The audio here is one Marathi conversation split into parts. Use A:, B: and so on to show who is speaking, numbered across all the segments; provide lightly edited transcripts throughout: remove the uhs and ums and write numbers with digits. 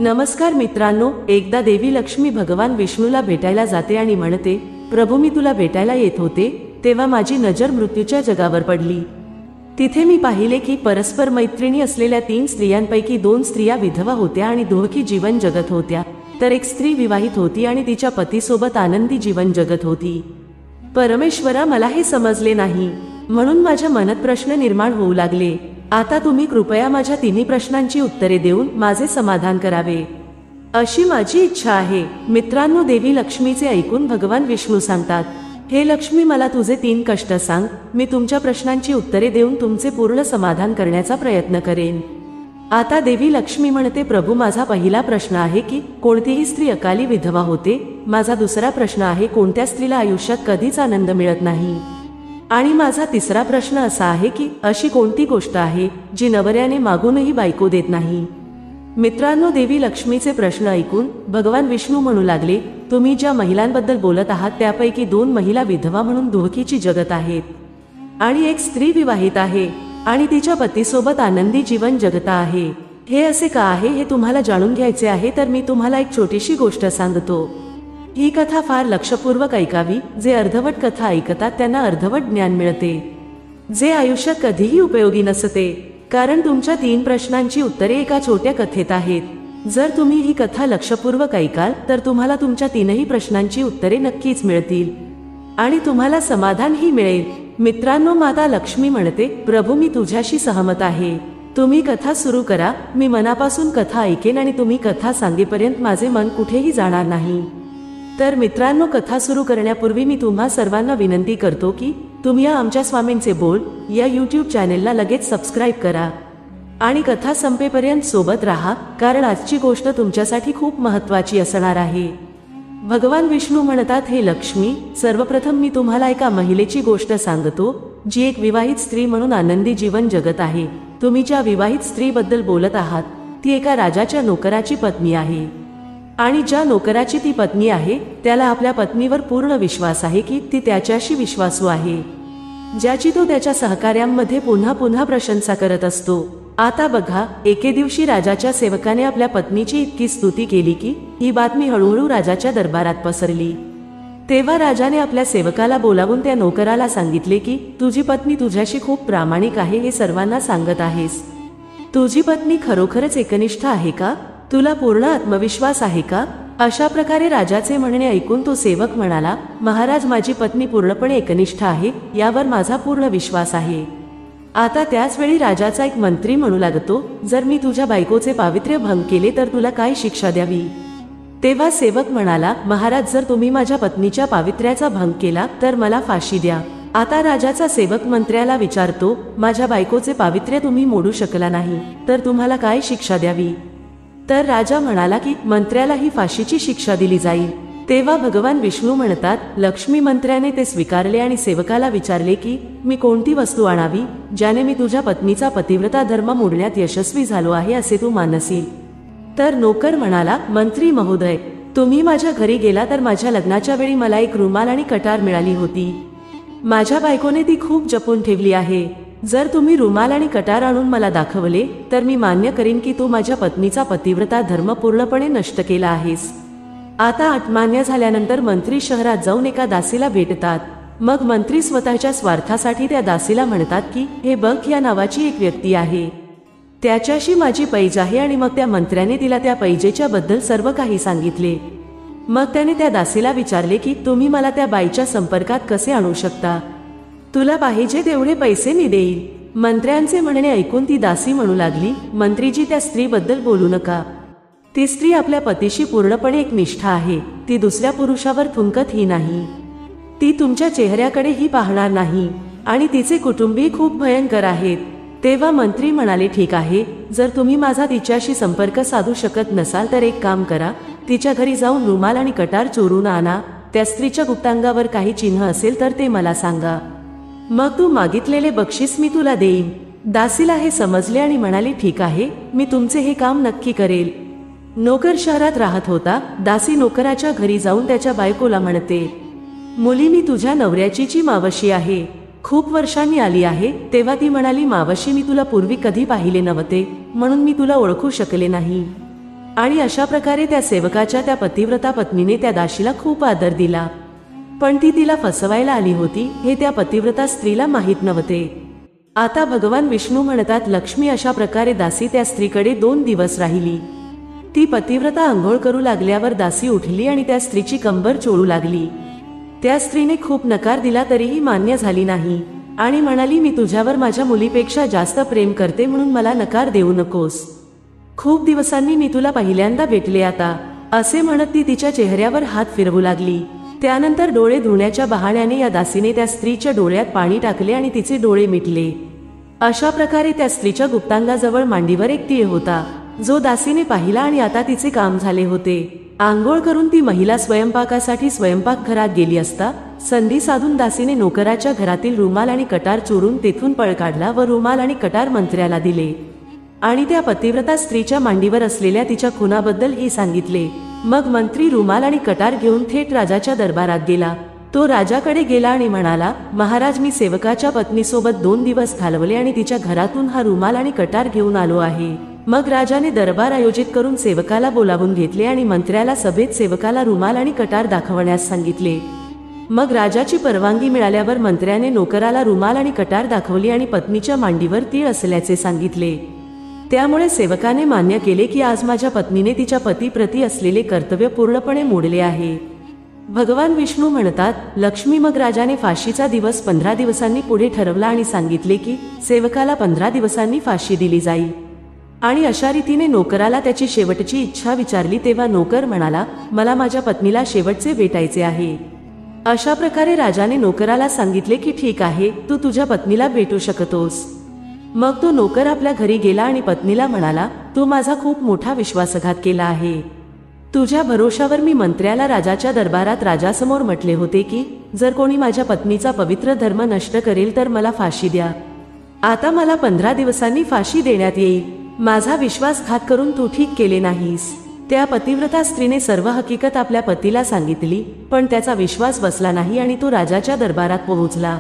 A: नमस्कार मित्रांनो, एकदा देवी लक्ष्मी भगवान विष्णूला भेटायला जाते आणि म्हणते, प्रभू मी तुला भेटायला येत होते तेव्हा माझी नजर मृत्यूच्या जगावर पडली. तिथे मी पाहिले की परस्पर मैत्रिणी असलेल्या 3 स्त्रियांपैकी 2 स्त्रिया विधवा होत्या आणि दुःखी जीवन जगत होत्या, तर एक स्त्री विवाहित होती आणि तिच्या पतीसोबत आनंदी जीवन जगत होती. परमेश्वरा, मला हे समजले नाही, म्हणून माझ्या मनात प्रश्न निर्माण होऊ लागले. आता तुम्ही कृपया माझ्या तिन्ही प्रश्नांची उत्तरे देऊन माझे समाधान करावे, अशी माझी इच्छा आहे. मित्रांनो, देवी लक्ष्मीचे ऐकून भगवान विष्णू सांगतात, हे लक्ष्मी, मला तुझे 3 कष्ट सांग. मी तुमच्या प्रश्नांची उत्तरे देऊन तुमचे पूर्ण समाधान करण्याचा प्रयत्न करेन. आता देवी लक्ष्मी म्हणते, प्रभू माझा पहिला प्रश्न आहे की कोणतीही स्त्री अकाली विधवा होते. माझा दुसरा प्रश्न आहे, कोणत्या स्त्रीला आयुष्यात कधीच आनंद मिळत नाही. आणि माझा तिसरा प्रश्न असा आहे की अशी कोणती गोष्ट आहे जी नवऱ्याने मागूनही बायको देत नाही. मित्रांनो, देवी लक्ष्मीचे प्रश्न ऐकून भगवान विष्णू म्हणू लागले, तुम्ही ज्या महिलांबद्दल बोलत आहात त्यापैकी 2 महिला विधवा म्हणून दुःखीची जगत आहेत आणि एक स्त्री विवाहित आहे आणि तिच्या पतीसोबत आनंदी जीवन जगत आहे. हे असे का आहे हे तुम्हाला जाणून घ्यायचे आहे, तर मी तुम्हाला एक छोटीशी गोष्ट सांगतो. ही कथा फार लक्षपूर्वक ऐकावी. जे अर्धवट कथा ऐकतात त्यांना अर्धवट ज्ञान मिळते, जे आयुष्यात कधीही उपयोगी नसते, कारण तुमच्या 3 प्रश्नांची उत्तरे एका छोट्या कथेत आहेत. जर तुम्ही ही कथा लक्षपूर्वक ऐकाल तर तुम्हाला तुमच्या 3ही प्रश्नांची उत्तरे नक्कीच मिळतील आणि तुम्हाला समाधानही मिळेल. मित्रांनो, माता लक्ष्मी म्हणते, प्रभू मी तुझ्याशी सहमत आहे. तुम्ही कथा सुरू करा. मी मनापासून कथा ऐकेन आणि तुम्ही कथा सांगेपर्यंत माझे मन कुठेही जाणार नाही. तर मित्रांनो, कथा सुरू करण्यापूर्वी मी तुम्हा सर्वांना विनंती करतो की तुम्ही आमच्या स्वामींचे बोल या यूट्यूब चॅनेलला लगेच सबस्क्राईब करा आणि कथा संपेपर्यंत सोबत राहा, कारण आजची गोष्ट तुमच्यासाठी खूप महत्त्वाची असणार आहे. भगवान विष्णू म्हणतात, हे लक्ष्मी, सर्वप्रथम मी तुम्हाला एका महिलेची गोष्ट सांगतो जी एक विवाहित स्त्री म्हणून आनंदी जीवन जगत आहे. तुम्ही ज्या विवाहित स्त्रीबद्दल बोलत आहात ती एका राजाच्या नोकराची पत्नी आहे आणि ज्या नोकराची ती पत्नी आहे त्याला आपल्या पत्नीवर पूर्ण विश्वास आहे की ती त्याच्याशी विश्वासू आहे, ज्याची तो त्याच्या सहकार्यांमध्ये पुन्हा पुन्हा प्रशंसा करत असतो. आता बघा, एके दिवशी राजाच्या सेवकाने आपल्या पत्नीची इतकी स्तुती केली की ही बातमी हळूहळू राजाच्या दरबारात पसरली. तेव्हा राजाने आपल्या सेवकाला बोलावून त्या नोकराला सांगितले की तुझी पत्नी तुझ्याशी खूप प्रामाणिक आहे हे सर्वांना सांगत आहेस. तुझी पत्नी खरोखरच एकनिष्ठ आहे का? तुला पूर्ण आत्मविश्वास आहे का? अशा प्रकारे राजाचे म्हणणे ऐकून तो सेवक म्हणाला, महाराज, माझी पत्नी पूर्णपणे एकनिष्ठ आहे, यावर माझा पूर्ण विश्वास आहे. आता त्याच वेळी राजाचा एक मंत्री म्हणू लागतो, जर मी तुझ्या बायकोचे पावित्र्य भंग केले तर तुला काय शिक्षा द्यावी? तेव्हा सेवक म्हणाला, महाराज, जर तुम्ही माझ्या पत्नीच्या पावित्र्याचा भंग केला तर मला फाशी द्या. आता राजाचा सेवक मंत्र्याला विचारतो, माझ्या बायकोचे पावित्र्य तुम्ही मोडू शकला नाही तर तुम्हाला काय शिक्षा द्यावी? तर राजा म्हणाला की मंत्र्याला ही फाशीची शिक्षा दिली जाईल. तेव्हा भगवान विष्णू म्हणतात, लक्ष्मी, मंत्र्याने ते स्वीकारले आणि सेवकाला विचारले की मी कोणती वस्तू आणावी ज्याने मी तुझ्या पत्नीचा पतिव्रता धर्म मोडण्यात यशस्वी झालो आहे असे तू मानशील? तर नोकर म्हणाला, मंत्री महोदय, तुम्ही माझ्या घरी गेला तर माझ्या लग्नाच्या वेळी मला एक रुमाल आणि कटार मिळाली होती. माझ्या बायकोने ती खूप जपून ठेवली आहे. जर तुम्ही रुमाल आणि कटार आणून मला दाखवले तर मी मान्य करीन की तू माझ्या पत्नीचा पतिव्रता धर्म पूर्णपणे नष्ट केला आहेस. आता अट मान्य झाल्यानंतर मंत्री शहरात जाऊन एका दासीला भेटतात. मग मंत्री स्वतःच्या स्वार्थासाठी त्या दासीला म्हणतात की हे बघ, या नावाची एक व्यक्ती आहे, त्याच्याशी माझी पैज आहे. आणि मग त्या मंत्र्याने तिला त्या पैजेच्या बद्दल सर्व काही सांगितले. मग त्याने त्या दासीला विचारले की तुम्ही मला त्या बाईच्या संपर्कात कसे आणू शकता? तुला पाहिजे तेवढे पैसे मी देईल. मंत्र्यांचे म्हणणे ऐकून ती दासी म्हणू लागली, मंत्रीजी, त्या स्त्रीबद्दल बोलू नका. ती स्त्री आपल्या पतीशी पूर्णपणे एकनिष्ठ आहे. ती दुसऱ्या पुरुषावर थुंकतही नाही. ती तुमच्या चेहऱ्याकडेही पाहणार नाही आणि तिचे कुटुंबीय खूप भयंकर आहेत. तेव्हा मंत्री म्हणाले, ठीक आहे, जर तुम्ही माझा तिच्याशी संपर्क साधू शकत नसाल तर एक काम करा, तिच्या घरी जाऊन रुमाल आणि कटार चोरून आणा. त्या स्त्रीच्या गुप्तांगावर काही चिन्ह असेल तर ते मला सांगा, मग तू मागितलेले बक्षीस मी तुला देईन. दासीला हे समजले आणि म्हणाली, ठीक आहे, मी तुमचे हे काम नक्की करेल. नोकर शहरात राहत होता. दासी नोकराच्या घरी जाऊन त्याच्या बायकोला म्हणते, मुली, मी तुझ्या नवऱ्याची मावशी आहे, खूप वर्षांनी आली आहे. तेव्हा ती म्हणाली, मावशी, मी तुला पूर्वी कधी पाहिले नव्हते म्हणून मी तुला ओळखू शकले नाही. आणि अशा प्रकारे त्या सेवकाच्या त्या पतिव्रता पत्नीने त्या दासीला खूप आदर दिला. पण ती तिला फसवायला आली होती हे त्या पतिव्रता स्त्रीला माहीत नव्हते. आता भगवान विष्णू म्हणतात, लक्ष्मी अशा प्रकारे दासी त्या स्त्रीकडे 2 दिवस राहिली. ती पतिव्रता आंघोळ करू लागल्यावर दासी उठली आणि त्या स्त्रीची कंबर चोळू लागली. त्या स्त्रीने खूप नकार दिला तरीही मान्य झाली नाही आणि म्हणाली, मी तुझ्यावर माझ्या मुलीपेक्षा जास्त प्रेम करते म्हणून मला नकार देऊ नकोस. खूप दिवसांनी मी तुला पहिल्यांदा भेटले आता, असे म्हणत ती तिच्या चेहऱ्यावर हात फिरवू लागली. त्यानंतर डोळे धुण्याच्या बहाण्याने या दासीने त्या स्त्रीच्या डोळ्यात पाणी टाकले आणि तिचे डोळे मिटले. अशा प्रकारे त्या स्त्रीच्या गुप्तांगाजवळ मांडीवर एक तीळ होता जो दासीने पाहिला आणि आता तिचे काम झाले होते. आंघोळ करून ती महिला स्वयंपाकासाठी स्वयंपाकघरात गेली असता संधी साधून दासीने नोकराच्या घरातील रुमाल आणि कटार चोरून तेथून पळ काढला व रुमाल आणि कटार मंत्र्याला दिले आणि त्या पतिव्रता स्त्रीच्या मांडीवर असलेल्या तिच्या खुनाबद्दल ही सांगितले. मग मंत्री रुमाल आणि कटार घेऊन थेट राजाच्या दरबारात गेला. तो राजाकडे गेला आणि म्हणाला, महाराज, मी सेवकाच्या पत्नीसोबत 2 दिवस घालवले आणि तिच्या घरातून हा रुमाल आणि कटार घेऊन आलो आहे. मग राजाने दरबार आयोजित करून सेवकाला बोलावून घेतले आणि मंत्र्याला सभेत सेवकाला रुमाल आणि कटार दाखवण्यास सांगितले. मग राजाची परवानगी मिळाल्यावर मंत्र्याने नोकराला रुमाल आणि कटार दाखवली आणि पत्नीच्या मांडीवर तीळ असल्याचे सांगितले. त्यामुळे सेवकाने मान्य केले की आज माझ्या पत्नीने तिच्या पतीप्रती असलेले कर्तव्य पूर्णपणे मोडले आहे. भगवान विष्णू म्हणतात, लक्ष्मी, मग राजाने फाशीचा दिवस 15 दिवसांनी पुढे ठरवला आणि सांगितले की सेवकाला 15 दिवसांनी फाशी दिली जाईल. आणि अशा रीतीने नोकराला त्याची शेवटची इच्छा विचारली तेव्हा नोकर म्हणाला, मला माझ्या पत्नीला शेवटचे भेटायचे आहे. अशा प्रकारे राजाने नोकराला सांगितले की ठीक आहे, तू तुझ्या पत्नीला भेटू शकतोस. मग तो नोकर आपल्या घरी गेला आणि पत्नीला म्हणाला, तू माझा खूप मोठा विश्वासघात केला आहे. तुझ्या भरोशावर मी मंत्र्याला राजाच्या दरबारात राजासमोर म्हटले होते की जर कोणी माझ्या पत्नीचा पवित्र धर्म नष्ट करेल तर मला फाशी द्या. आता मला 15 दिवसांनी फाशी देण्यात येईल. माझा विश्वासघात करून तू ठीक केले नाहीस. त्या पतिव्रता स्त्रीने सर्व हकीकत आपल्या पतीला सांगितली, पण त्याचा विश्वास बसला नाही आणि तो राजाच्या दरबारात पोहोचला.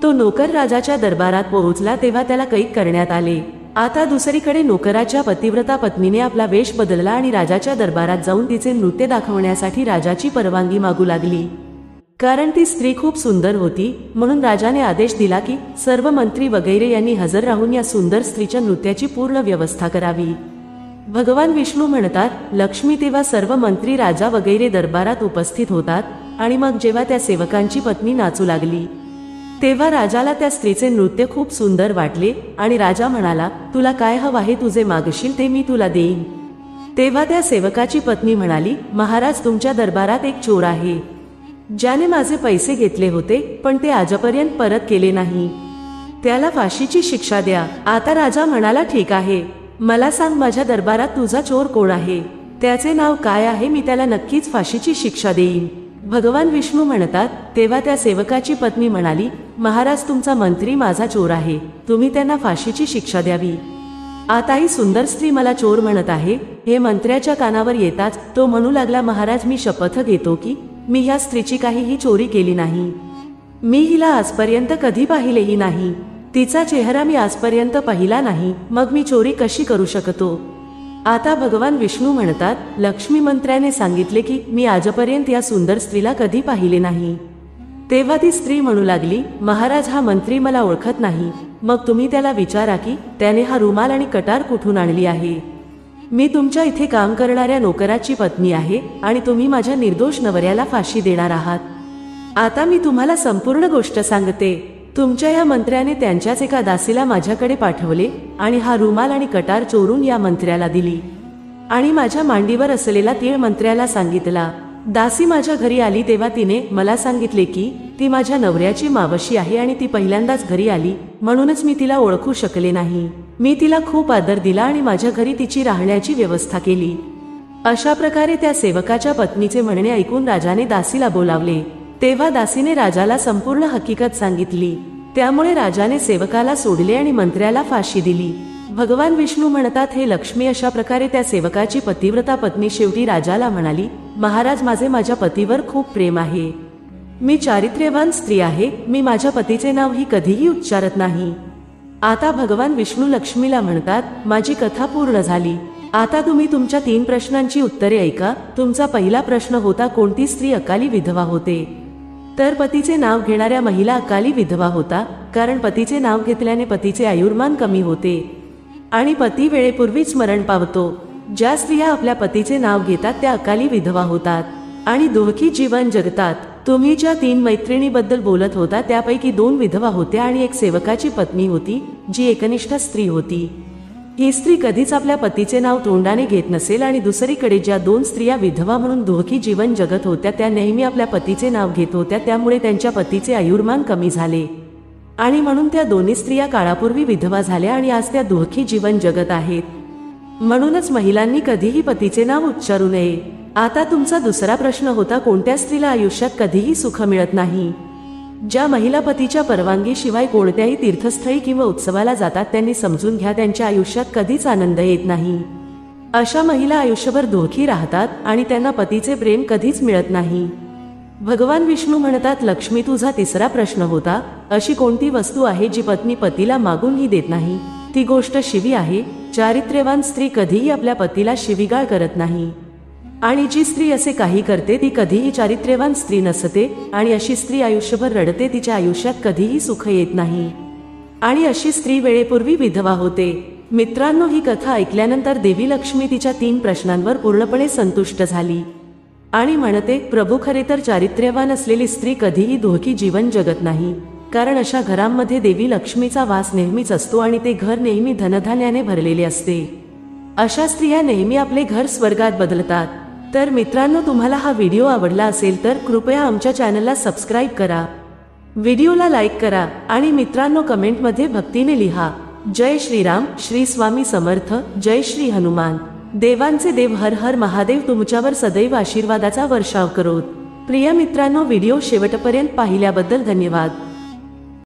A: तो नोकर राजाच्या दरबारात पोहोचला तेव्हा त्याला कैद करण्यात आले. आता दुसरीकडे नोकराच्या पतिव्रता पत्नीने आपला वेश बदलला आणि राजाच्या दरबारात जाऊन तिचे नृत्य दाखवण्यासाठी राजाची परवानगी मागू लागली. कारण ती स्त्री खूप सुंदर होती म्हणून राजाने आदेश दिला की सर्व मंत्री वगैरे यांनी हजर राहून या सुंदर स्त्रीच्या नृत्याची पूर्ण व्यवस्था करावी. भगवान विष्णू म्हणतात, लक्ष्मी, तेव्हा सर्व मंत्री, राजा वगैरे दरबारात उपस्थित होतात आणि मग जेव्हा त्या सेवकांची पत्नी नाचू लागली तेव्हा राजाला त्या स्त्रीचे नृत्य खूप सुंदर वाटले आणि राजा म्हणाला, तुला काय हवं आहे, तुझे मागशील ते मी तुला देईन. तेव्हा त्या सेवकाची पत्नी म्हणाली, महाराज, तुमच्या दरबारात एक चोर आहे ज्याने माझे पैसे घेतले होते पण ते आजपर्यंत परत केले नाही. त्याला फाशीची शिक्षा द्या. आता राजा म्हणाला, ठीक आहे, मला सांग माझ्या दरबारात तुझा चोर कोण आहे, त्याचे नाव काय आहे, मी त्याला नक्कीच फाशीची शिक्षा देईन. भगवान विष्णू म्हणतात, तेव्हा त्या सेवकाची पत्नी म्हणाली, महाराज, तुमचा मंत्री माझा चोर आहे, तुम्ही त्यांना फाशीची शिक्षा द्यावी. आता ही सुंदर स्त्री मला चोर म्हणत आहे. हे मंत्र्याच्या कानावर येताच तो म्हणू लागला, महाराज, मी शपथ घेतो की मी ह्या स्त्रीची काहीही चोरी केली नाही. मी हिला आजपर्यंत कधी पाहिलेही नाही. तिचा चेहरा मी आजपर्यंत पाहिला नाही, मग मी चोरी कशी करू शकतो. आता भगवान विष्णू म्हणतात, लक्ष्मी, मंत्र्याने सांगितले की मी आजपर्यंत या सुंदर स्त्रीला कधी पाहिले नाही. तेव्हा ती स्त्री म्हणू लागली, महाराज, हा मंत्री मला ओळखत नाही. मग तुम्ही त्याला विचारा की त्याने हा रुमाल आणि कटार कुठून आणली आहे. मी तुमच्या इथे काम करणाऱ्या नोकराची पत्नी आहे आणि तुम्ही माझ्या निर्दोष नवऱ्याला फाशी देणार आहात. आता मी तुम्हाला संपूर्ण गोष्ट सांगते. तुमच्या या मंत्र्याने त्यांच्याच एका दासीला माझ्याकडे पाठवले आणि हा रुमाल आणि कटार चोरून या मंत्र्याला दिली आणि माझ्या मांडीवर असलेला तीळ मंत्र्याला सांगितला. दासी माझ्या घरी आली तेव्हा तिने मला सांगितले की ती माझ्या नवऱ्याची मावशी आहे आणि ती पहिल्यांदाच घरी आली म्हणूनच मी तिला ओळखू शकले नाही. मी तिला खूप आदर दिला आणि माझ्या घरी तिची राहण्याची व्यवस्था केली. अशा प्रकारे त्या सेवकाच्या पत्नीचे म्हणणे ऐकून राजाने दासीला बोलावले. तेव्हा दासीने राजाला संपूर्ण हकीकत सांगितली. त्यामुळे राजाने सेवकाला सोडले आणि मंत्र्याला फाशी दिली. भगवान विष्णू म्हणतात, हे लक्ष्मी, अशा प्रकारे त्या सेवकाची पतिव्रता पत्नी शेवटी राजाला म्हणाली, महाराज, माझे माझ्या पतीवर खूप प्रेम आहे. मी चारित्र्यवान स्त्री आहे. मी माझ्या पतीचे नाव ही कधीही उच्चारत नाही. आता भगवान विष्णू लक्ष्मीला म्हणतात, माझी कथा पूर्ण झाली. आता तुम्ही तुमच्या 3 प्रश्नांची उत्तरे ऐका। तुमचा पहिला प्रश्न होता, कोणती स्त्री अकाली विधवा होते? तर पतीचे नाव घेणाऱ्या महिला अकाली विधवा होता, कारण पतीचे नाव घेतल्याने पतीचे आयुर्मान कमी होते आणि पती वेळेपूर्वीच मरण पावतो। ज्या स्त्रिया आपल्या पतीचे नाव घेतात त्या अकाली विधवा होतात आणि दुःखी जीवन जगतात। तुम्ही ज्या 3 मैत्रिणीबद्दल बोलत होता त्यापैकी 2 विधवा होत्या आणि एक सेवकाची पत्नी होती, जी एकनिष्ठ स्त्री होती। ही स्त्री कधीच आपल्या पतीचे नाव तोंडाने घेत नसेल आणि दुसरीकडे ज्या 2 स्त्रिया विधवा म्हणून दुःखी जीवन जगत होत्या त्या नेहमी आपल्या पतीचे नाव घेत होत्या, त्यामुळे त्यांच्या पतीचे आयुर्मान कमी झाले आणि म्हणून त्या दोन्ही स्त्रिया काळापूर्वी विधवा झाल्या आणि आज त्या दुःखी जीवन जगत आहेत। म्हणूनच महिलांनी कधीही पतीचे नाव उच्चारू नये। आता तुमचा दुसरा प्रश्न होता, कोणत्या स्त्रीला आयुष्यात कधीही सुख मिळत नाही? ज्या महिला पतीच्या परवानगीशिवाय कोणत्याही तीर्थस्थळी किंवा उत्सवाला जातात त्यांनी समजून घ्या, त्यांच्या आयुष्यात कधीच आनंद येत नाही। अशा महिला आयुष्यभर दुःखी राहतात आणि त्यांना पतीचे प्रेम कधीच मिळत नाही। भगवान विष्णू म्हणतात, लक्ष्मी तुझा तिसरा प्रश्न होता, अशी कोणती वस्तू आहे जी पत्नी पतीला मागूनही देत नाही? ती गोष्ट शिवी आहे। चारित्र्यवान स्त्री कधीही आपल्या पतीला शिवीगाळ करत नाही आणि जी स्त्री असे काही करते ती कधीही चारित्र्यवान स्त्री नसते आणि अशी स्त्री आयुष्यभर रडते, तिच्या आयुष्यात कधीही सुख येत नाही आणि अशी स्त्री वेळेपूर्वी विधवा होते। मित्रांनो, ही कथा ऐकल्यानंतर देवी लक्ष्मी तिच्या 3 प्रश्नांवर पूर्णपणे संतुष्ट झाली आणि म्हणते, प्रभू, खरे तर चारित्र्यवान असलेली स्त्री कधीही दुःखी जीवन जगत नाही, कारण अशा घरांमध्ये देवी लक्ष्मीचा वास नेहमीच असतो आणि ते घर नेहमी धनधान्याने भरलेले असते। अशा स्त्रिया नेहमी आपले घर स्वर्गात बदलतात। तर मित्रांनो, तुम्हाला हा व्हिडिओ आवडला असेल तर कृपया आमच्या चॅनलला सबस्क्राईब करा, व्हिडिओला लाईक करा आणि मित्रांनो कमेंटमध्ये भक्तीने लिहा, जय श्रीराम, श्री स्वामी समर्थ, जय श्री हनुमान। देवांचे देव हर हर महादेव तुमच्यावर सदैव आशीर्वादाचा वर्षाव करोत। प्रिय मित्रांनो, व्हिडिओ शेवटपर्यंत पाहिल्याबद्दल धन्यवाद।